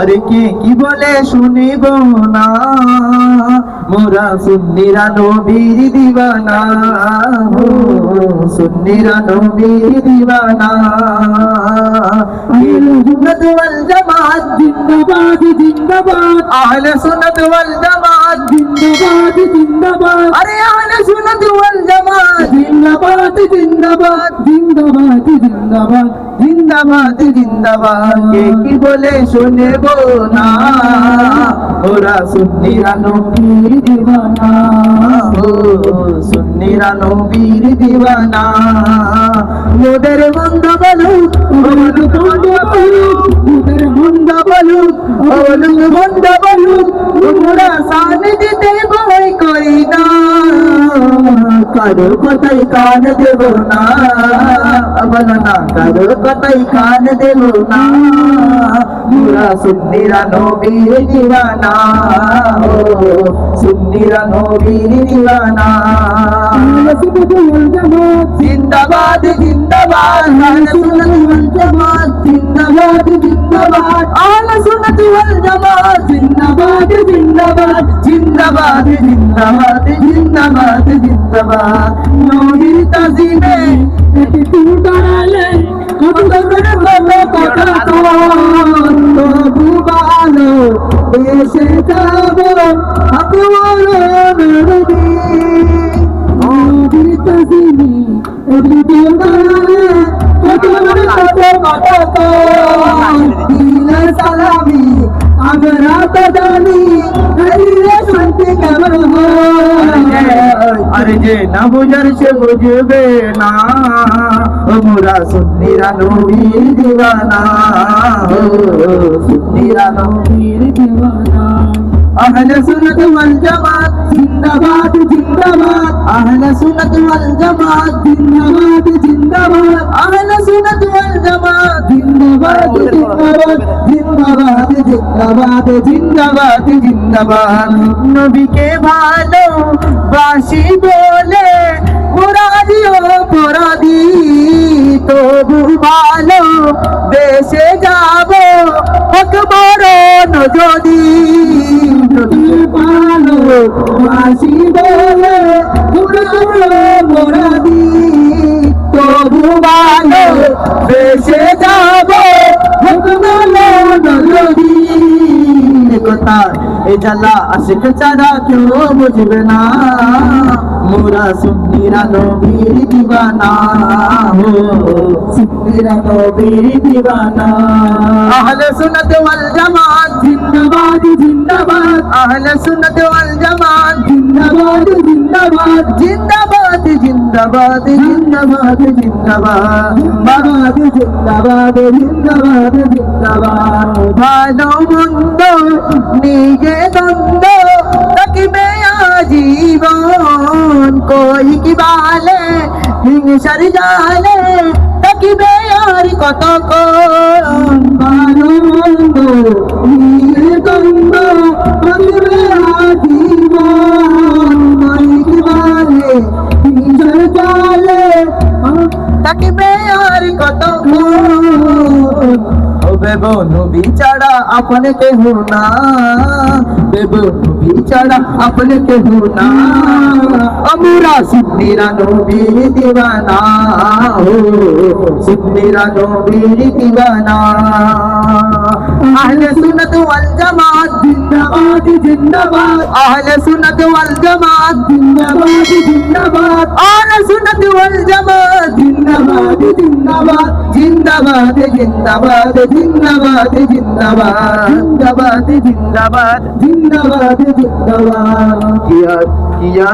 আরে কে কি বলে শুনিব না, মোরা সুন্নিরা নবীর দিওয়ানা, হো সুন্নিরা নবীর দিওয়ানা। আহলে সুন্নাত ওয়াল জামাত জিন্দাবাদ জিন্দাবাদ, আহলে সুন্নাত ওয়াল জামাত জিন্দাবাদ জিন্দাবাদ, আরে আহলে সুন্নাত ওয়াল জামাত জিন্দাবাদ জিন্দাবাদ জিন্দাবাদ জিন্দাবাদ জিন্দাবাদ জিন্দাবাদ। কে কি বলে শুনব না, ওরা সুন্নিরা নবীর দিওয়ানা, ও সুন্নিরা নবীর দিওয়ানা। মোদের মন্দ বলুক বলুক মন্দ বলুক, মোদের মন্দ বলুক বলুক মন্দ বলুক, তোমরা সান দিতে ভয় করি না, কারো কথাই কান দেব না, বলো না কারো কথাই কান দেব না। মোরা সুন্নিরা নবীর দিওয়ানা, ও সুন্নিরা নবীর দিওয়ানা। আহলে সুন্নাত ওয়াল জামাত জিন্দাবাদ জিন্দাবাদ, আহলে সুন্নাত ওয়াল জামাত জিন্দাবাদ জিন্দাবাদ, আহলে সুন্নাত ওয়াল জামাত জিন্দাবাদ জিন্দাবাদ জিন্দাবাদ জিন্দাবাদ জিন্দাবাদ জিন্দাবাদ। নবীর তাজিমে একটু দাঁড়ালে কত করে কথা তবু ভালো দেশে যাব আকবর নবী। নবীর তাজিমে একটু দাঁড়ালে কত করে কথা দিল সালামি আমরা তো জানি হরিরে শান্তি কেমন হয়। আরে যে না বুঝার সে বুঝবে না, মোরা সুন্নিরা নবীর দিওয়ানা, ও সুন্নিরা নবীর দিওয়ানা। আহলে সুন্নাত ওয়াল জামাত জিন্দাবাদ জিন্দাবাদ, আহলে সুন্নাত ওয়াল জামাত জিন্দাবাদ জিন্দাবাদ, আহলে সুন্নাত ওয়াল জামাত জিন্দাবাদ জিন্দাবাদ জিন্দাবাদ জিন্দাবাদ জিন্দাবাদ জিন্দাবাদ। নবীকে ভালো বাসি বলে মুরাদি ও পরাদি, তবু ভালো দেশে যাব আকবর যদি। ভালো বাসি বলে মুরাদি, তবু ভালো দেশে যাব আকবর যদি। কথা এ জ্বালা আশিক ছাড়া কেউ বুঝবে না, মোরা সুন্নিরা নবীর দিওয়ানা, হো সুন্নিরা নবীর দিওয়ানা। আহলে সুন্নাত ওয়াল জামাত জিন্দাবাদ জিন্দাবাদ, আহলে সুন্নাত ওয়াল জামাত জিন্দাবাদ জিন্দাবাদ জিন্দাবাদ জিন্দাবাদ জিন্দাবাদ জিন্দাবাদ জিন্দাবাদ জিন্দাবাদ জিন্দাবাদ জিন্দাবাদ। ভালো মন্দ নিজে দ্বন্দ্ব থাকিবে আজীবন, কই কি বালে হিংসার জালে থাকিবে আর কতক্ষণ। ভালো মন্দ নিজে দ্বন্দ্ব থাকিবে আজীবন, কই কি বালে হিংসার জালে থাকিবে আর কতক্ষণ। বেবো নবী ছাড়া আপনে কেহ না, বেবো নবী ছাড়া আপনে কেহ না, আমরা সুন্নিরা নবীর দিওয়ানা, ও সুন্নিরা নবীর দিওয়ানা। আহলে সুন্নাত ওয়াল জামাত জিন্দাবাদ জিন্দাবাদ, আহলে সুন্নাত ওয়াল জামাত জিন্দাবাদ জিন্দাবাদ, আহলে সুন্নাত ওয়াল জামাত জিন্দাবাদ জিন্দাবাদ জিন্দাবাদ জিন্দাবাদ জিন্দাবাদ জিন্দাবাদ জিন্দাবাদ জিন্দাবাদ জিন্দাবাদ। কিয়া